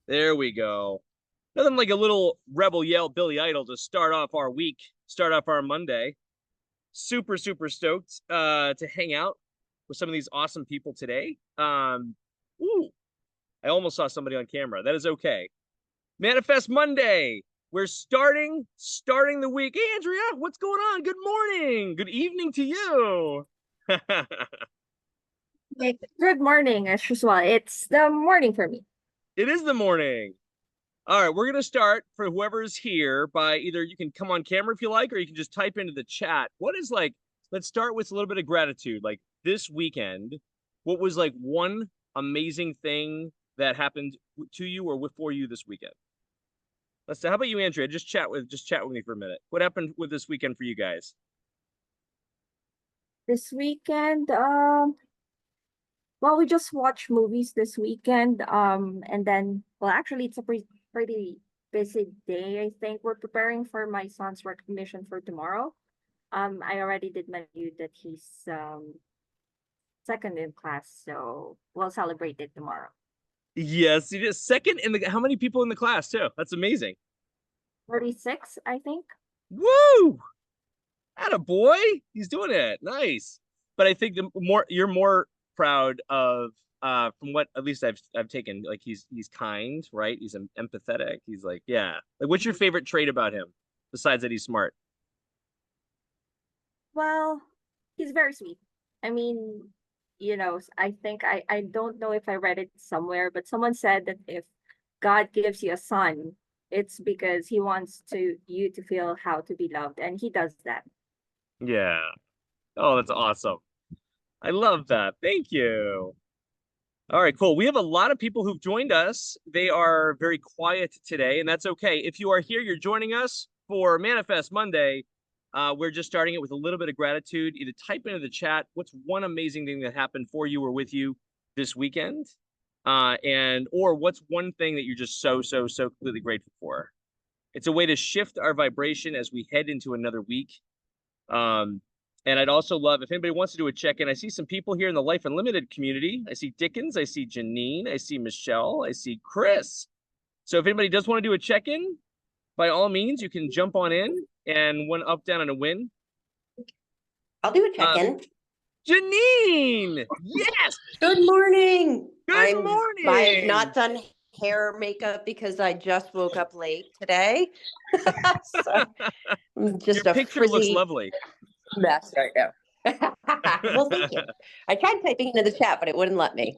There we go. Nothing like a little rebel yell Billy Idol to start off our week, start off our Monday. Super, super stoked to hang out with some of these awesome people today. Ooh, I almost saw somebody on camera. That is okay. Manifest Monday. We're starting the week. Hey, Andrea, what's going on? Good morning. Good evening to you. Like, good morning, as usual. It's the morning for me. It is the morning. All right, we're going to start for whoever's here by either you can come on camera if you like, or you can just type into the chat. What is like, let's start with a little bit of gratitude. Like this weekend, what was like one amazing thing that happened to you or for you this weekend? Let's how about you, Andrea? Just chat with me for a minute. What happened with this weekend for you guys? This weekend, well, we just watched movies this weekend. And then, well, actually, it's a pretty busy day. I think we're preparing for my son's recognition for tomorrow. I already did mention that he's second in class, so we'll celebrate it tomorrow. Yes, you just second in the how many people in the class too? That's amazing. 36, I think. Woo! Atta boy, he's doing it. Nice. But I think the more you're more proud of from what at least I've taken, like he's kind, right? He's empathetic. He's like, yeah. Like what's your favorite trait about him besides that he's smart? Well, he's very sweet. I mean, I think I don't know if I read it somewhere, but someone said that if God gives you a son, it's because he wants to you to feel how to be loved, and he does that. Yeah. Oh, that's awesome. I love that. Thank you. All right, cool. We have a lot of people who've joined us. They are very quiet today, and that's okay. If you are here, you're joining us for Manifest Monday. We're just starting it with a little bit of gratitude. Either type into the chat what's one amazing thing that happened for you or with you this weekend, and or what's one thing that you're just so completely grateful for. It's a way to shift our vibration as we head into another week. Um, and I'd also love if anybody wants to do a check-in. I see some people here in the Life Unlimited community. I see Dickens, I see Janine, I see Michelle, I see Chris. So if anybody does want to do a check-in, by all means, you can jump on in and one up, down, and a win. I'll do a Uh, check-in. Janine, yes. Good morning. Good I've morning. not done hair or makeup because I just woke up late today. So I'm just Your a picture looks frizzy lovely. mess right now. Well, thank you. I tried typing into the chat, but it wouldn't let me.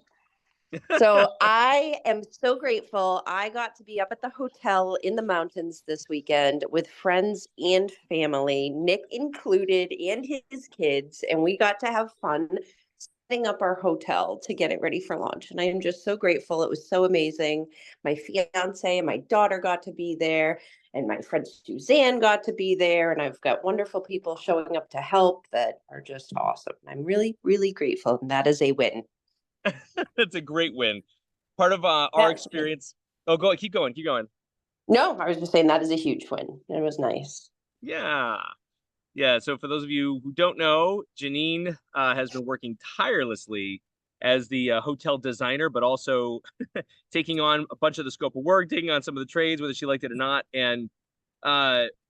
So I am so grateful. I got to be up at the hotel in the mountains this weekend with friends and family, Nick included, and his kids, and we got to have fun setting up our hotel to get it ready for launch. And I am just so grateful. It was so amazing. My fiance and my daughter got to be there, and my friend Suzanne got to be there. And I've got wonderful people showing up to help that are just awesome. I'm really, really grateful. And that is a win. That's a great win. Part of our That's experience. Oh, go keep going, keep going. No, I was just saying that is a huge win. It was nice. Yeah. Yeah, so for those of you who don't know, Janine has been working tirelessly as the hotel designer, but also taking on a bunch of the scope of work, taking on some of the trades, whether she liked it or not. And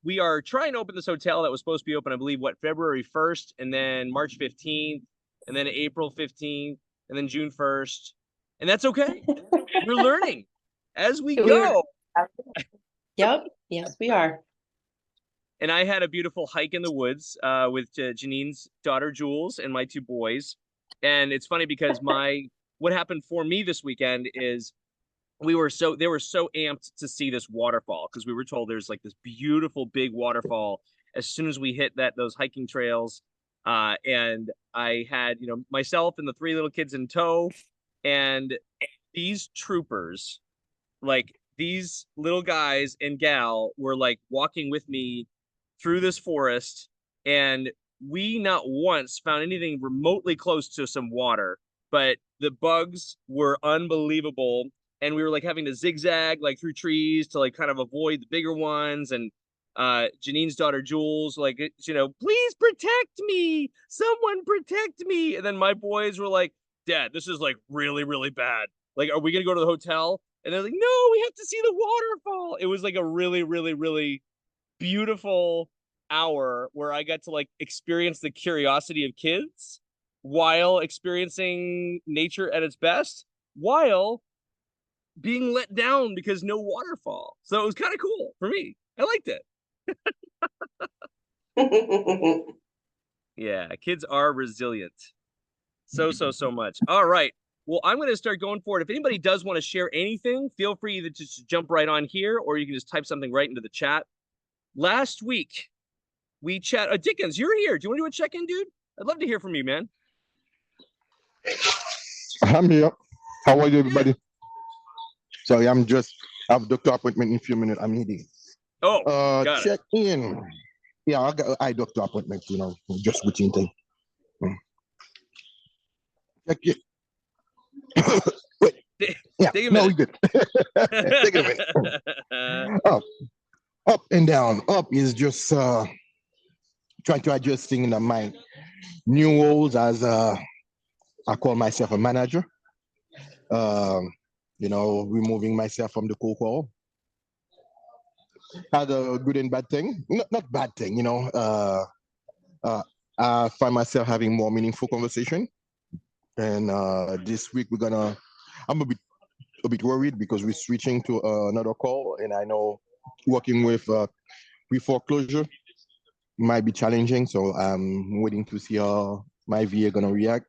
we are trying to open this hotel that was supposed to be open, I believe, February 1st, and then March 15th, and then April 15th, and then June 1st. And that's okay. We're learning as we go. Yep. Yes, we are. And I had a beautiful hike in the woods with Janine's daughter Jules and my two boys. And it's funny because what happened for me this weekend is they were so amped to see this waterfall because we were told there's like this beautiful big waterfall as soon as we hit those hiking trails. And I had myself and the three little kids in tow, and these troopers, like these little guys and gal, were like walking with me through this forest, and we not once found anything remotely close to some water, but the bugs were unbelievable, and we were like having to zigzag like through trees to like kind of avoid the bigger ones. And Janine's daughter Jules, like, please protect me, someone protect me. And then my boys were like, Dad, this is like really really bad, like, are we gonna go to the hotel? And they're like, no, we have to see the waterfall. It was like a really, really, really beautiful hour where I got to like experience the curiosity of kids while experiencing nature at its best, while being let down because no waterfall. So it was kind of cool for me. I liked it. Yeah, kids are resilient. So much. All right. Well, I'm going to start going for it. If anybody does want to share anything, feel free to just jump right on here, or you can just type something right into the chat. Last week, we chat. Dickens, you're here. Do you want to do a check-in, dude? I'd love to hear from you, man. I'm here. How are you, everybody? Sorry, I have doctor appointment in a few minutes. I'm eating. Oh, got check in. Yeah, I got eye doctor appointment, just routine thing. Check it. Wait. Yeah, no, we good. Take it away. Up and down. Up is just trying to adjust things in my new roles as I call myself a manager. Removing myself from the cold call. Had a good and bad thing. Not bad thing, I find myself having more meaningful conversation. And this week I'm a bit worried because we're switching to another call, and I know working with pre-foreclosure might be challenging. So I'm waiting to see how my VA gonna react.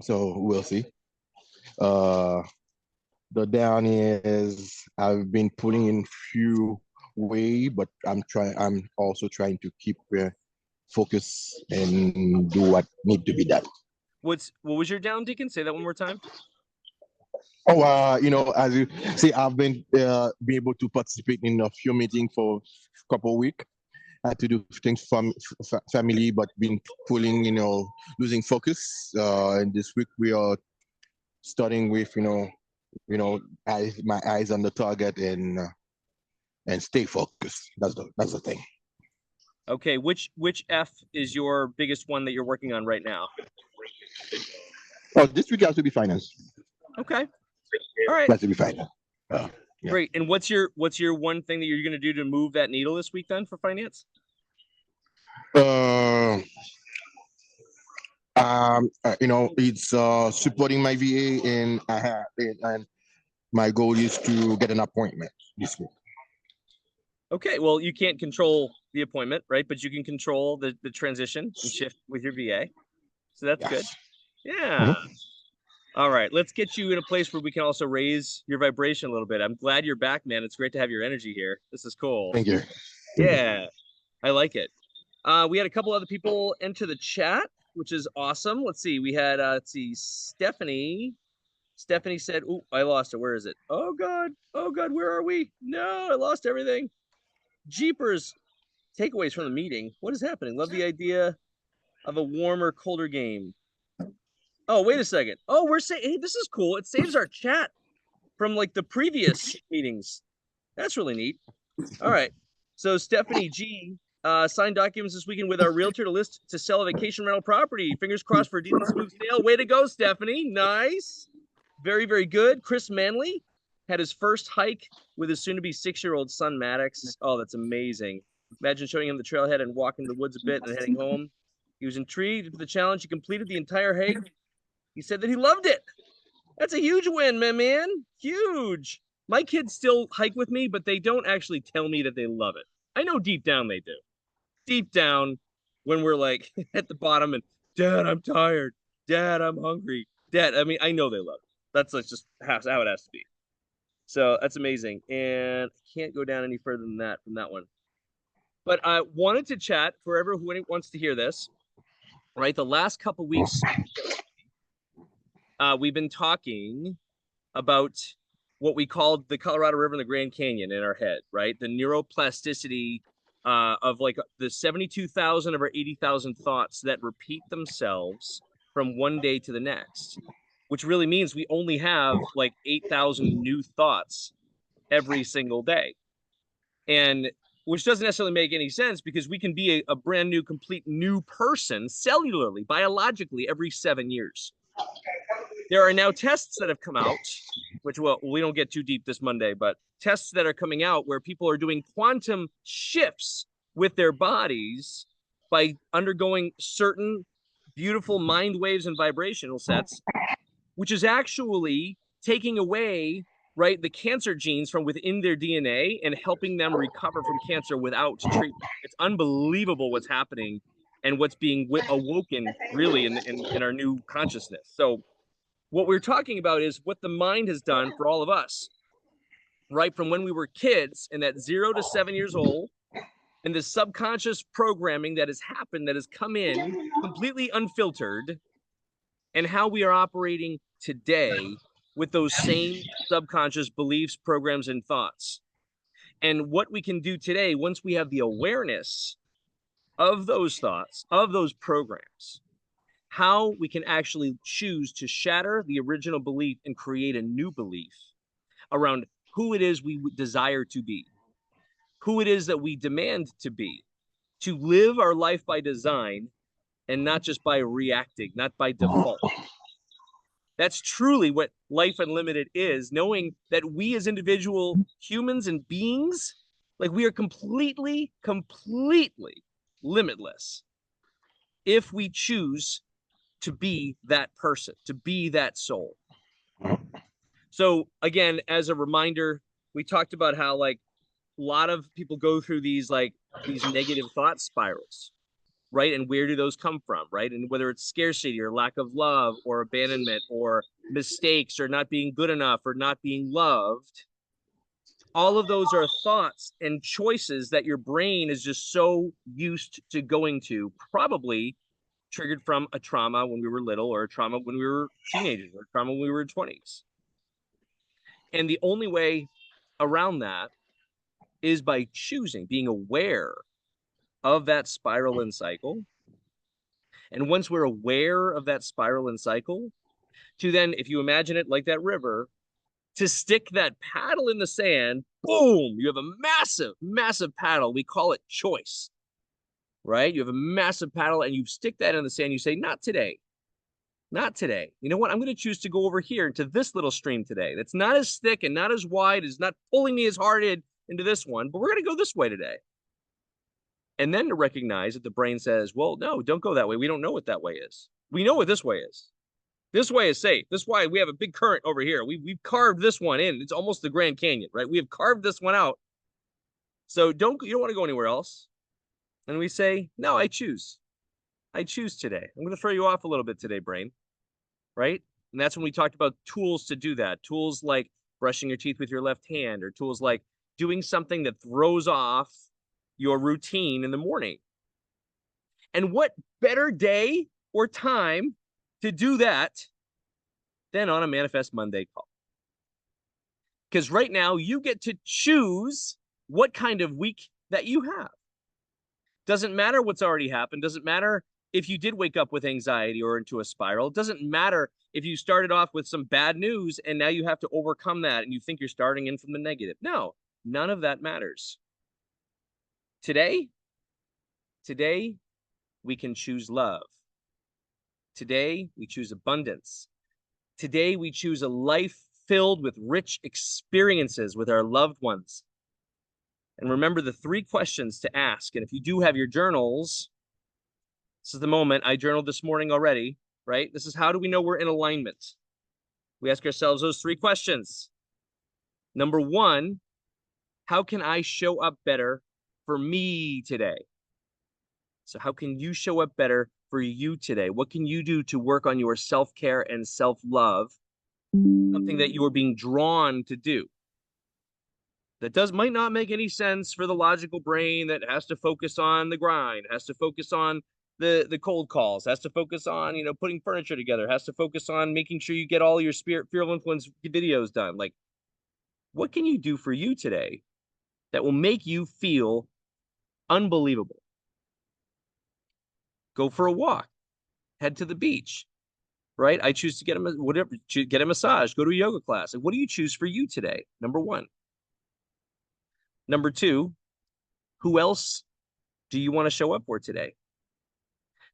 So we'll see. The down is I've been pulling in few way, but I'm also trying to keep focus and do what need to be done. What was your down, Deacon? Say that one more time. Oh, as you see, I've been able to participate in a few meetings for a couple of weeks. I had to do things from family, but been pulling, losing focus. And this week we are starting with, my eyes on the target and stay focused. That's the thing. Okay, which F is your biggest one that you're working on right now? Oh, this week has to be finance. Okay. All right. Has to be finance. Yeah. Great. And what's your one thing that you're going to do to move that needle this week then for finance? It's supporting my VA, and my goal is to get an appointment this week. Okay, well, you can't control the appointment, right? But you can control the transition and shift with your VA. So that's good. Yeah. Mm-hmm. All right, let's get you in a place where we can also raise your vibration a little bit. I'm glad you're back, man. It's great to have your energy here. This is cool. Thank you. Yeah, I like it. We had a couple other people enter the chat, which is awesome. Let's see. We had, Stephanie. Stephanie said, "Oh, I lost it. Where is it? Oh, God. Oh, God. Where are we? No, I lost everything. Jeepers. Takeaways from the meeting. What is happening? Love the idea of a warmer, colder game. Oh, wait a second. Oh, we're saying, hey, this is cool. It saves our chat from like the previous meetings. That's really neat. All right. So Stephanie G signed documents this weekend with our realtor to list to sell a vacation rental property. Fingers crossed for a decent smooth sale. Way to go, Stephanie. Nice. Very, very good. Chris Manley had his first hike with his soon-to-be 6-year-old son, Maddox. Oh, that's amazing. Imagine showing him the trailhead and walking the woods a bit and heading home. He was intrigued with the challenge. He completed the entire hike. He said that he loved it. That's a huge win, man. Huge. My kids still hike with me, but they don't actually tell me that they love it. I know deep down they do. Deep down, when we're like at the bottom and, Dad, I'm tired. Dad, I'm hungry. Dad, I mean, I know they love it. That's just how it has to be. So that's amazing. And I can't go down any further than that from that one. But I wanted to chat for everyone who wants to hear this, right? The last couple weeks, we've been talking about what we called the Colorado River and the Grand Canyon in our head, right? The neuroplasticity of like the 72,000 of our 80,000 thoughts that repeat themselves from one day to the next, which really means we only have like 8,000 new thoughts every single day. And which doesn't necessarily make any sense because we can be a brand new, complete new person cellularly, biologically every 7 years. There are now tests that have come out which we don't get too deep this Monday, but tests that are coming out where people are doing quantum shifts with their bodies by undergoing certain beautiful mind waves and vibrational sets, which is actually taking away, right, the cancer genes from within their DNA and helping them recover from cancer without treatment. It's unbelievable what's happening and what's being awoken really in our new consciousness. So what we're talking about is what the mind has done for all of us, right? From when we were kids and at 0 to 7 years old, and the subconscious programming that has happened, that has come in completely unfiltered, and how we are operating today with those same subconscious beliefs, programs, and thoughts. And what we can do today, once we have the awareness of those thoughts, of those programs, how we can actually choose to shatter the original belief and create a new belief around who it is we desire to be, who it is that we demand to be, to live our life by design and not just by reacting, not by default. That's truly what Life Unlimited is, knowing that we as individual humans and beings, like we are completely limitless if we choose to be that person, to be that soul. So again, as a reminder, we talked about how like a lot of people go through these negative thought spirals, right? And where do those come from, right? And whether it's scarcity or lack of love or abandonment or mistakes or not being good enough or not being loved, all of those are thoughts and choices that your brain is just so used to going to, probably triggered from a trauma when we were little, or a trauma when we were teenagers, or a trauma when we were 20s. And the only way around that is by choosing, being aware of that spiral and cycle. And once we're aware of that spiral and cycle, to then, if you imagine it like that river, to stick that paddle in the sand, boom, you have a massive paddle. We call it choice, right? You have a massive paddle and you stick that in the sand. You say, not today. Not today. You know what? I'm going to choose to go over here into this little stream today. That's not as thick and not as wide. It's not pulling me as hard into this one, but we're going to go this way today. And then to recognize that the brain says, well, no, don't go that way. We don't know what that way is. We know what this way is. This way is safe. This is why we have a big current over here. We've carved this one in. It's almost the Grand Canyon, right? We have carved this one out. So you don't want to go anywhere else. And we say, no, I choose. I choose today. I'm going to throw you off a little bit today, brain, right? And that's when we talked about tools to do that. Tools like brushing your teeth with your left hand, or tools like doing something that throws off your routine in the morning. And what better day or time to do that than on a Manifest Monday call? Because right now you get to choose what kind of week that you have. Doesn't matter what's already happened. Doesn't matter if you did wake up with anxiety or into a spiral. It doesn't matter if you started off with some bad news and now you have to overcome that and you think you're starting in from the negative. No, none of that matters. Today, we can choose love. Today, we choose abundance. Today, we choose a life filled with rich experiences with our loved ones. And remember the 3 questions to ask. And if you do have your journals, this is the moment. I journaled this morning already, right? This is how do we know we're in alignment? We ask ourselves those 3 questions. Number 1, how can I show up better for me today? So how can you show up better for you today? What can you do to work on your self-care and self-love? Something that you are being drawn to do. That might not make any sense for the logical brain that has to focus on the grind, has to focus on the cold calls, has to focus on, putting furniture together, has to focus on making sure you get all your Fear of Influence videos done. Like, what can you do for you today that will make you feel unbelievable? Go for a walk, head to the beach, right? I choose to get a massage, go to a yoga class. Like, what do you choose for you today? Number 1. Number 2, who else do you want to show up for today?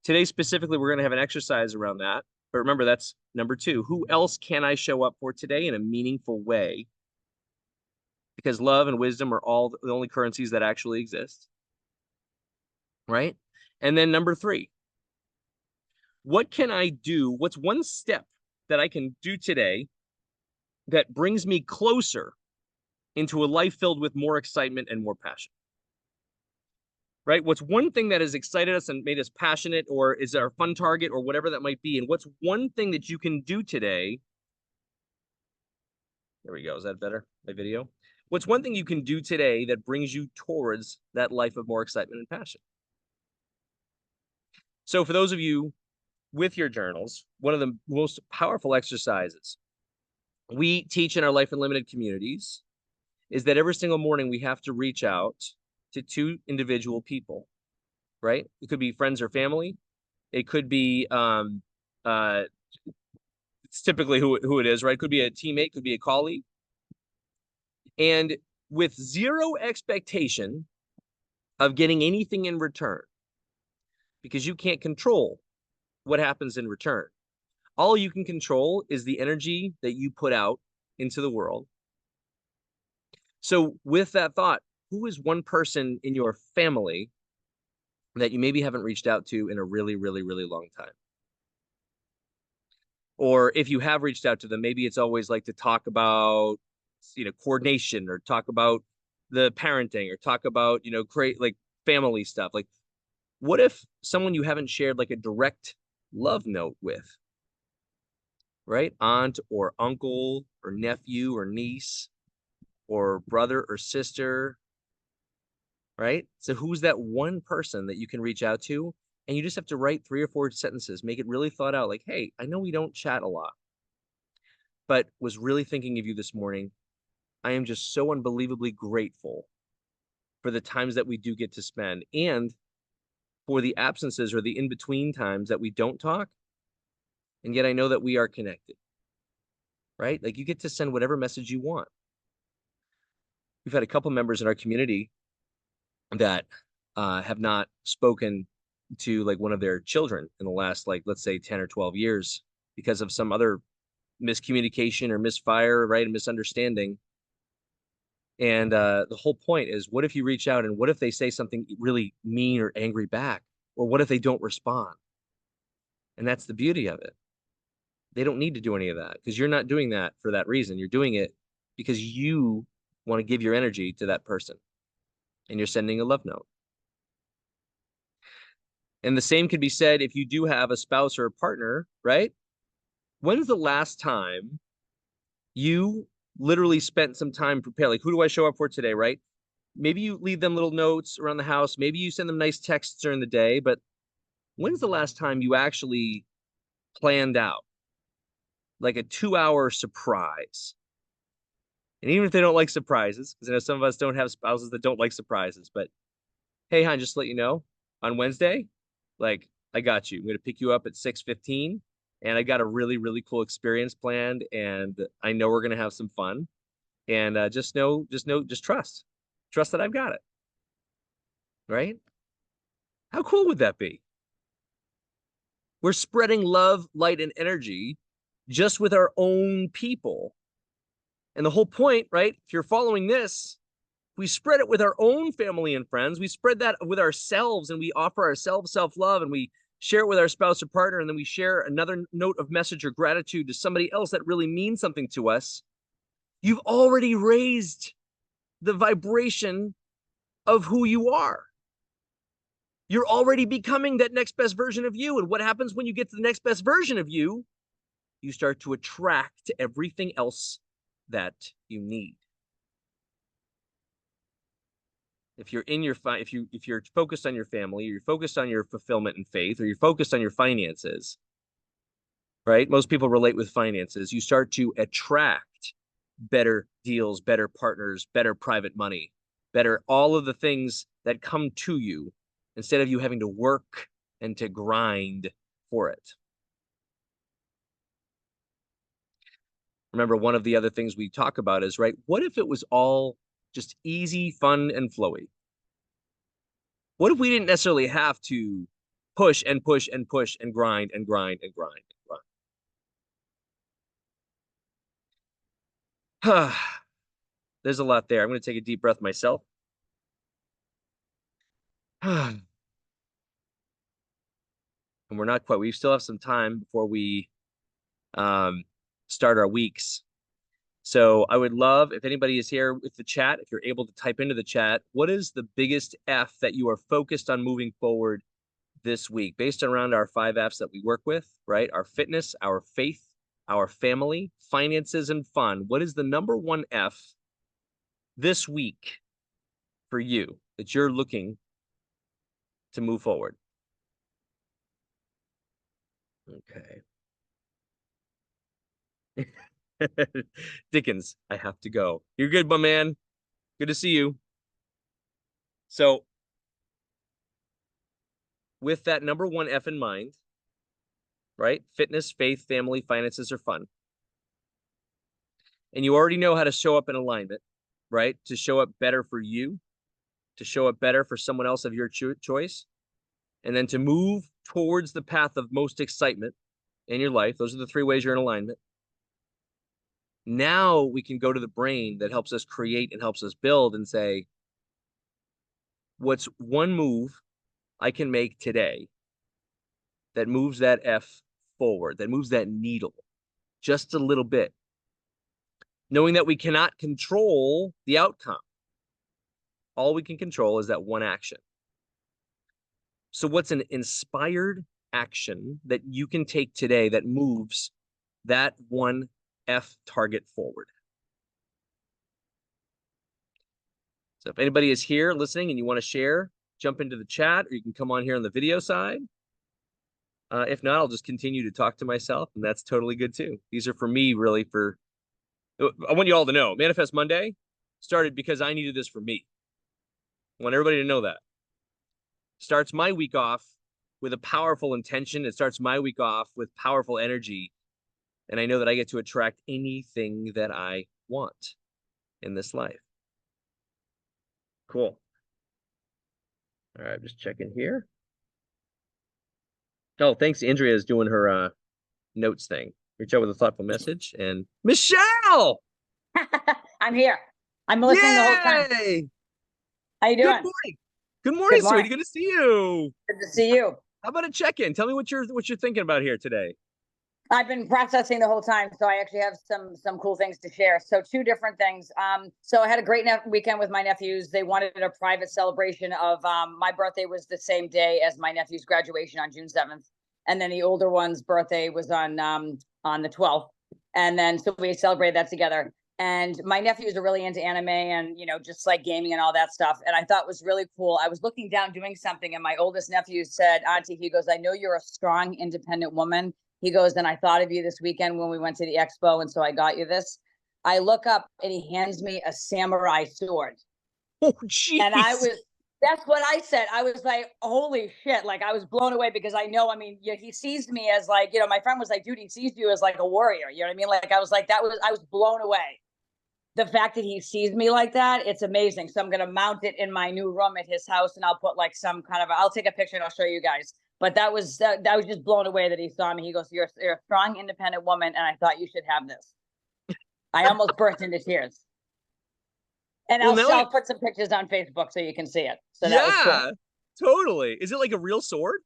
Today, specifically, we're going to have an exercise around that. But remember, that's number 2. Who else can I show up for today in a meaningful way? Because love and wisdom are all the only currencies that actually exist. Right? And then number 3, what can I do? What's one step that I can do today that brings me closer into a life filled with more excitement and more passion? Right? What's one thing that has excited us and made us passionate, or is our fun target, or whatever that might be? And what's one thing that you can do today? There we go. Is that better? My video? What's one thing you can do today that brings you towards that life of more excitement and passion? So for those of you with your journals, one of the most powerful exercises we teach in our Life Unlimited communities is that every single morning we have to reach out to 2 individual people, right? It could be friends or family. It could be, it's typically who it is, right? It could be a teammate, could be a colleague. And with zero expectation of getting anything in return, because you can't control what happens in return. All you can control is the energy that you put out into the world. So with that thought, who is one person in your family that you maybe haven't reached out to in a really, really, really long time? Or if you have reached out to them, maybe it's always like to talk about, coordination, or talk about the parenting, or talk about, create like family stuff. Like, what if someone you haven't shared like a direct love note with, right? Aunt or uncle or nephew or niece or brother or sister, right? So who's that one person that you can reach out to? And you just have to write 3 or 4 sentences, make it really thought out. Like, hey, I know we don't chat a lot, but was really thinking of you this morning. I am just so unbelievably grateful for the times that we do get to spend, and for the absences or the in-between times that we don't talk. And yet I know that we are connected, right? Like, you get to send whatever message you want. We've had a couple members in our community that have not spoken to like one of their children in the last, like, let's say 10 or 12 years because of some other miscommunication or misfire, right? A misunderstanding. And the whole point is, what if you reach out, and what if they say something really mean or angry back? Or what if they don't respond? And that's the beauty of it. They don't need to do any of that, because you're not doing that for that reason. You're doing it because you want to give your energy to that person, and you're sending a love note. And the same could be said if you do have a spouse or a partner, right? When's the last time you literally spent some time prepared? Like, who do I show up for today, right? Maybe you leave them little notes around the house. Maybe you send them nice texts during the day. But when's the last time you actually planned out like a 2-hour surprise? And even if they don't like surprises, because I know some of us don't have spouses that don't like surprises, but hey, hon, just to let you know, on Wednesday, like, I got you. I'm going to pick you up at 6:15, and I got a really, really cool experience planned, and I know we're going to have some fun. And just trust that I've got it. Right? How cool would that be? We're spreading love, light, and energy just with our own people. And the whole point, right? If you're following this, we spread it with our own family and friends. We spread that with ourselves, and we offer ourselves self-love, and we share it with our spouse or partner, and then we share another note of message or gratitude to somebody else that really means something to us. You've already raised the vibration of who you are. You're already becoming that next best version of you. And what happens when you get to the next best version of you? You start to attract everything else that you need. If you're in your if you're focused on your family, or you're focused on your fulfillment and faith, or you're focused on your finances, right? Most people relate with finances. You start to attract better deals, better partners, better private money, better all of the things that come to you, instead of you having to work and to grind for it. Remember, one of the other things we talk about is, right, what if it was all just easy, fun, and flowy? What if we didn't necessarily have to push and push and push and grind and grind and grind and grind? There's a lot there. I'm going to take a deep breath myself. And we're not quite. We still have some time before we start our weeks. So I would love if anybody is here with the chat, if you're able to type into the chat, what is the biggest F that you are focused on moving forward this week based around our 5 Fs that we work with, right? Our fitness, our faith, our family, finances, and fun. What is the number 1 F this week for you that you're looking to move forward? Okay. Dickens, I have to go. You're good, my man. Good to see you. So with that number 1 F in mind, right? Fitness, faith, family, finances, or fun. And you already know how to show up in alignment, right? To show up better for you, to show up better for someone else of your choice, and then to move towards the path of most excitement in your life. Those are the 3 ways you're in alignment. Now we can go to the brain that helps us create and helps us build and say, what's one move I can make today that moves that F forward, that moves that needle just a little bit, knowing that we cannot control the outcome. All we can control is that one action. So what's an inspired action that you can take today that moves that one F target forward? So if anybody is here listening and you want to share, jump into the chat, or you can come on here on the video side. If not, I'll just continue to talk to myself, and that's totally good too. These are for me, really. I want you all to know, Manifest Monday started because I needed this for me. I want everybody to know that. Starts my week off with a powerful intention. It starts my week off with powerful energy. And I know that I get to attract anything that I want in this life. Cool. All right, just checking here. Oh, thanks. Andrea is doing her notes thing. Reach out with a thoughtful message. And Michelle! I'm here. I'm listening the whole time. Yay! How you doing? Good morning. Good morning, sweetie. morning. Good to see you. Good to see you. How about a check-in? Tell me what you're thinking about here today. I've been processing the whole time, so I actually have some cool things to share. So 2 different things. So I had a great weekend with my nephews. They wanted a private celebration of my birthday was the same day as my nephew's graduation on June 7th, and then the older one's birthday was on the 12th, and then so we celebrated that together. And my nephews are really into anime and, just like gaming and all that stuff. And I thought it was really cool. I was looking down doing something, and my oldest nephew said, Auntie, he goes, I know you're a strong, independent woman. He goes, and I thought of you this weekend when we went to the expo, and so I got you this. I look up, and he hands me a samurai sword. Oh, jeez. And that's what I said. I was like, holy shit. Like, I was blown away because I know, he sees me as like, my friend was like, dude, he sees you as like a warrior. You know what I mean? Like, I was like, I was blown away. The fact that he sees me like that, it's amazing. So I'm going to mount it in my new room at his house, and I'll put like some kind of, I'll take a picture and I'll show you guys. But I was just blown away that he saw me. He goes, you're a strong, independent woman, and I thought you should have this. I almost burst into tears. And I'll put some pictures on Facebook so you can see it. So that was cool. Totally. Is it like a real sword?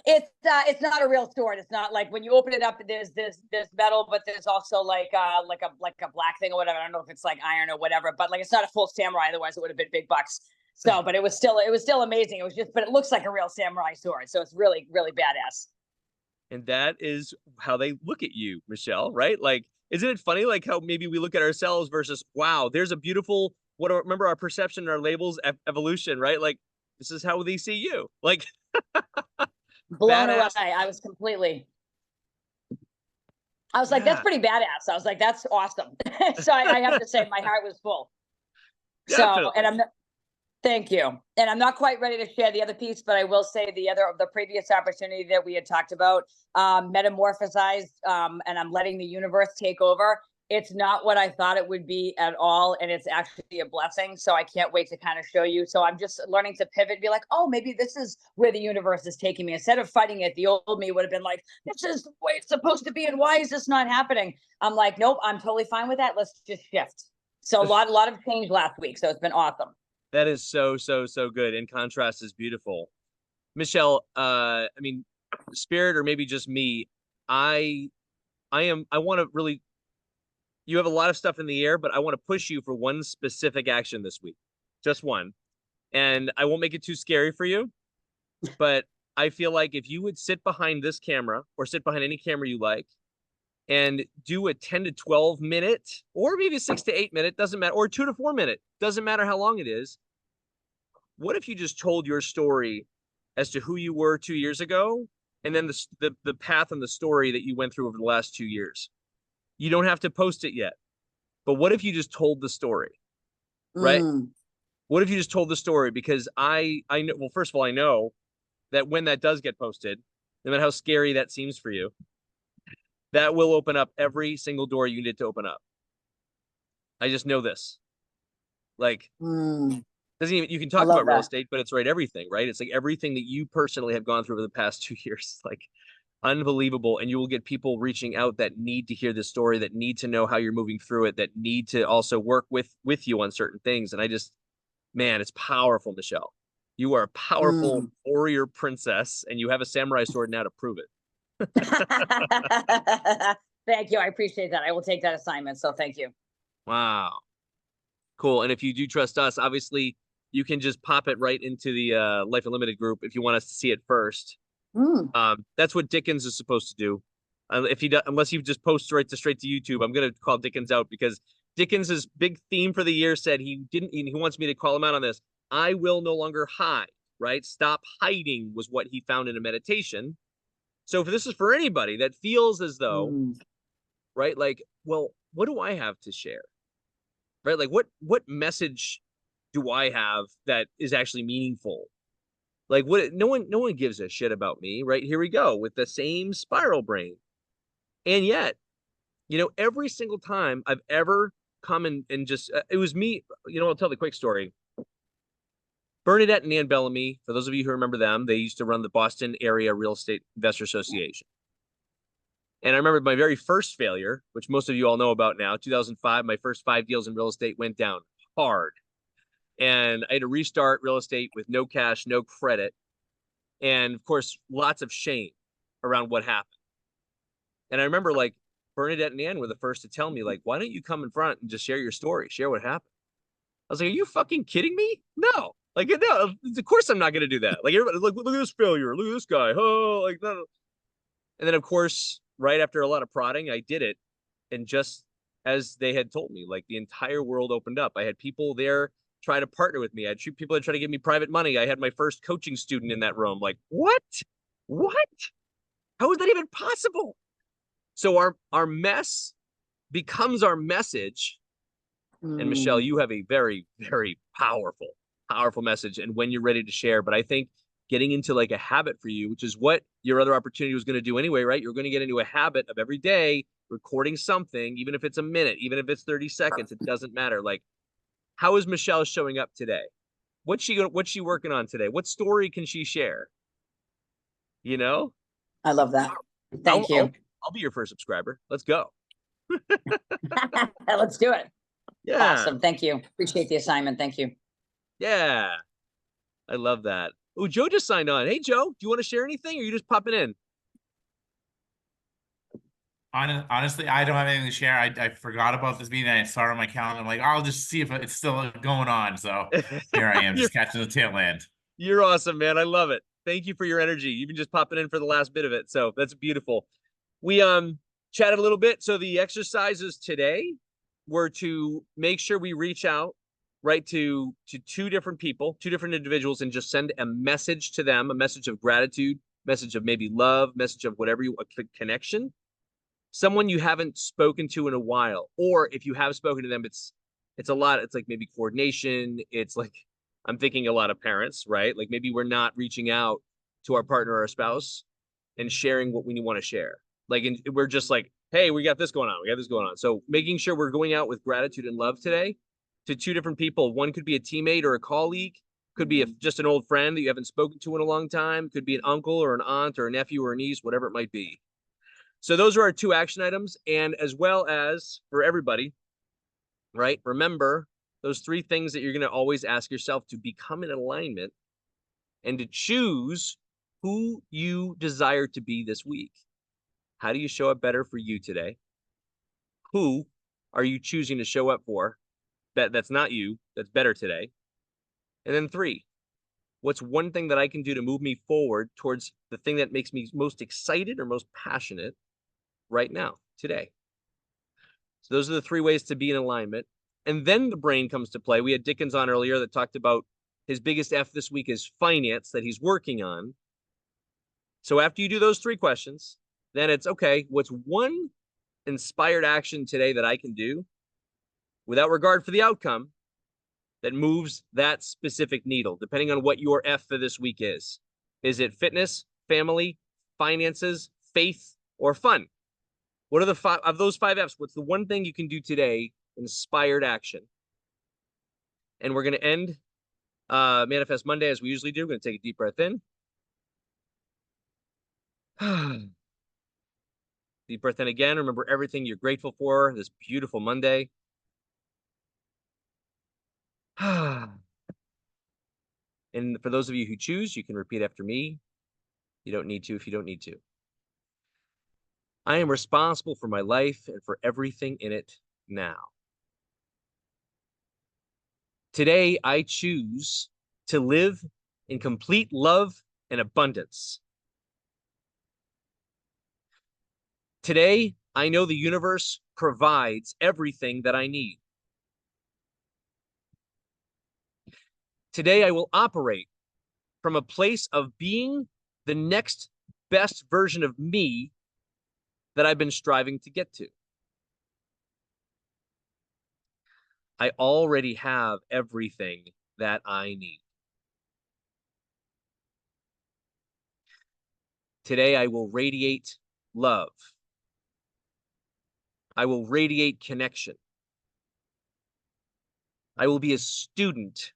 It's not a real sword. It's not like when you open it up, there's this metal, but there's also like a black thing or whatever. I don't know if it's like iron or whatever, but like it's not a full samurai. Otherwise, it would have been big bucks. So, but it was still amazing. But it looks like a real samurai sword. So it's really, really badass. And that is how they look at you, Michelle, right? Like, isn't it funny? Like how maybe we look at ourselves versus, wow, there's a beautiful, remember our perception and our labels, evolution, right? Like, this is how they see you. Like, blown away. I was like, that's pretty badass. I was like, that's awesome. So I have to say my heart was full. Definitely. So, and thank you. And I'm not quite ready to share the other piece, but I will say the previous opportunity that we had talked about, metamorphosized, and I'm letting the universe take over. It's not what I thought it would be at all. And it's actually a blessing. So I can't wait to kind of show you. So I'm just learning to pivot and be like, oh, maybe this is where the universe is taking me. Instead of fighting it, the old me would have been like, this is the way it's supposed to be. And why is this not happening? I'm like, nope, I'm totally fine with that. Let's just shift. So a lot of change last week. So it's been awesome. That is so good. And contrast is beautiful. Michelle, I mean, Spirit or maybe just me, I want to really, you have a lot of stuff in the air, but I want to push you for one specific action this week. Just one. And I won't make it too scary for you, but I feel like if you would sit behind this camera or sit behind any camera you like and do a 10 to 12 minute or maybe 6 to 8 minute, doesn't matter, or 2 to 4 minute, doesn't matter how long it is. What if you just told your story as to who you were 2 years ago and then the path and the story that you went through over the last 2 years? You don't have to post it yet. But what if you just told the story? Right? What if you just told the story? Because I know, well, first of all, I know that when that does get posted, no matter how scary that seems for you, that will open up every single door you need to open up. I just know this. Like, doesn't even, you can talk about real estate, but it's right, everything, right? It's like everything that you personally have gone through over the past 2 years. Like, unbelievable. And you will get people reaching out that need to hear this story, that need to know how you're moving through it, that need to also work with you on certain things. And I just, man, it's powerful, Michelle. You are a powerful warrior princess, and you have a samurai sword now to prove it. Thank you. I appreciate that. I will take that assignment. So thank you. Wow. Cool. And if you do trust us, obviously you can just pop it right into the Life Unlimited group if you want us to see it first. That's what Dickens is supposed to do. Unless you just post straight to YouTube, I'm gonna call Dickens out because Dickens's big theme for the year said he wants me to call him out on this. I will no longer hide. Right? Stop hiding was what he found in a meditation. So if this is for anybody that feels as though, right, like, well, what do I have to share? Right? Like, what message do I have that is actually meaningful? Like, what? No one gives a shit about me, right? Here we go with the same spiral brain. And yet, every single time I've ever come and just, it was me, I'll tell the quick story. Bernadette and Nan Bellamy, for those of you who remember them, they used to run the Boston Area Real Estate Investor Association. And I remember my very first failure, which most of you all know about now, 2005, my first 5 deals in real estate went down hard. And I had to restart real estate with no cash, no credit. And of course, lots of shame around what happened. And I remember like Bernadette and Ann were the first to tell me, like, why don't you come in front and just share your story, share what happened? I was like, are you fucking kidding me? No. Like, no, of course I'm not going to do that. Like, everybody, look at this failure. Look at this guy. Oh, like, no. And then, of course, right after a lot of prodding, I did it. And just as they had told me, like, the entire world opened up. I had people there try to partner with me. I had people that try to give me private money. I had my first coaching student in that room. Like, what? How is that even possible? So our mess becomes our message. And Michelle, you have a very, very powerful message. And when you're ready to share, but I think getting into like a habit for you, which is what your other opportunity was going to do anyway, right? You're going to get into a habit of every day recording something, even if it's a minute, even if it's 30 seconds, it doesn't matter. Like, how is Michelle showing up today? What's she working on today? What story can she share? I love that. Thank you. I'll be your first subscriber. Let's go. Let's do it. Yeah. Awesome. Thank you. Appreciate the assignment. Thank you. Yeah. I love that. Oh, Joe just signed on. Hey, Joe, do you want to share anything or are you just popping in? Honestly, I don't have anything to share. I forgot about this meeting. I saw it on my calendar. I'm like, I'll just see if it's still going on. So here I am, just catching the tail end. You're awesome, man. I love it. Thank you for your energy. You've been just popping in for the last bit of it. So that's beautiful. We chatted a little bit. So the exercises today were to make sure we reach out, right, to 2 different people, 2 different individuals, and just send a message to them, a message of gratitude, message of maybe love, message of whatever a connection. Someone you haven't spoken to in a while, or if you have spoken to them, it's a lot. It's like maybe coordination. It's like, I'm thinking a lot of parents, right? Like maybe we're not reaching out to our partner or our spouse and sharing what we want to share. Like, and we're just like, hey, we got this going on. We got this going on. So making sure we're going out with gratitude and love today to two different people. One could be a teammate or a colleague, could be just an old friend that you haven't spoken to in a long time, could be an uncle or an aunt or a nephew or a niece, whatever it might be. So those are our 2 action items. And as well as for everybody, right? Remember those 3 things that you're going to always ask yourself to become in alignment and to choose who you desire to be this week. How do you show up better for you today? Who are you choosing to show up for that's not you, that's better today? And then 3, what's one thing that I can do to move me forward towards the thing that makes me most excited or most passionate right now, today? So those are the 3 ways to be in alignment. And then the brain comes to play. We had Dickens on earlier that talked about his biggest F this week is finance that he's working on. So after you do those 3 questions, then it's okay, what's one inspired action today that I can do without regard for the outcome that moves that specific needle, depending on what your F for this week is. Is it fitness, family, finances, faith, or fun? What are the 5 of those 5 Fs? What's the one thing you can do today, inspired action? And we're going to end Manifest Monday as we usually do. We're going to take a deep breath in. Deep breath in again. Remember everything you're grateful for this beautiful Monday. And for those of you who choose, you can repeat after me. You don't need to if you don't need to. I am responsible for my life and for everything in it now. Today, I choose to live in complete love and abundance. Today, I know the universe provides everything that I need. Today, I will operate from a place of being the next best version of me that I've been striving to get to. I already have everything that I need. Today, I will radiate love. I will radiate connection. I will be a student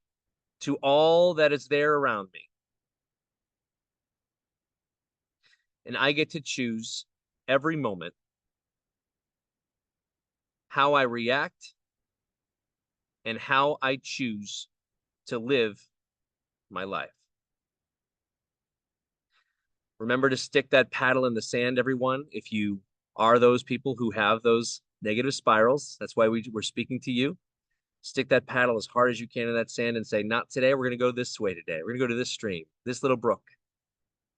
to all that is there around me. And I get to choose every moment how I react and how I choose to live my life. Remember to stick that paddle in the sand, everyone. If you are those people who have those negative spirals, that's why we're speaking to you. Stick that paddle as hard as you can in that sand and say, not today, we're going to go this way today. We're going to go to this stream, this little brook.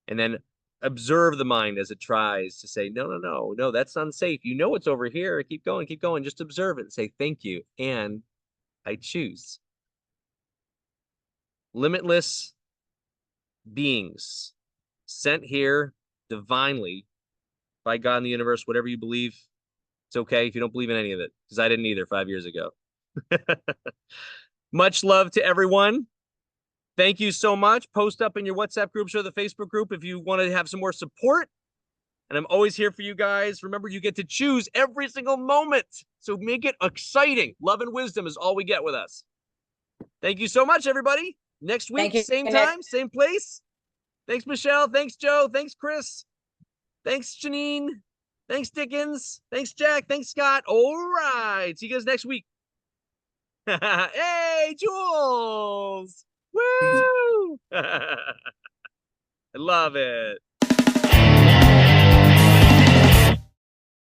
And then observe the mind as it tries to say, no, that's unsafe. You know it's over here. Keep going, keep going. Just observe it and say, thank you. And I choose. Limitless beings sent here divinely by God in the universe, whatever you believe. It's okay if you don't believe in any of it, because I didn't either 5 years ago. Much love to everyone. Thank you so much. Post up in your WhatsApp groups or the Facebook group if you want to have some more support. And I'm always here for you guys. Remember, you get to choose every single moment. So make it exciting. Love and wisdom is all we get with us. Thank you so much, everybody. Next week, same time, same place. Thanks, Michelle. Thanks, Joe. Thanks, Chris. Thanks, Janine. Thanks, Dickens. Thanks, Jack. Thanks, Scott. All right. See you guys next week. Hey, Jules. Woo! I love it.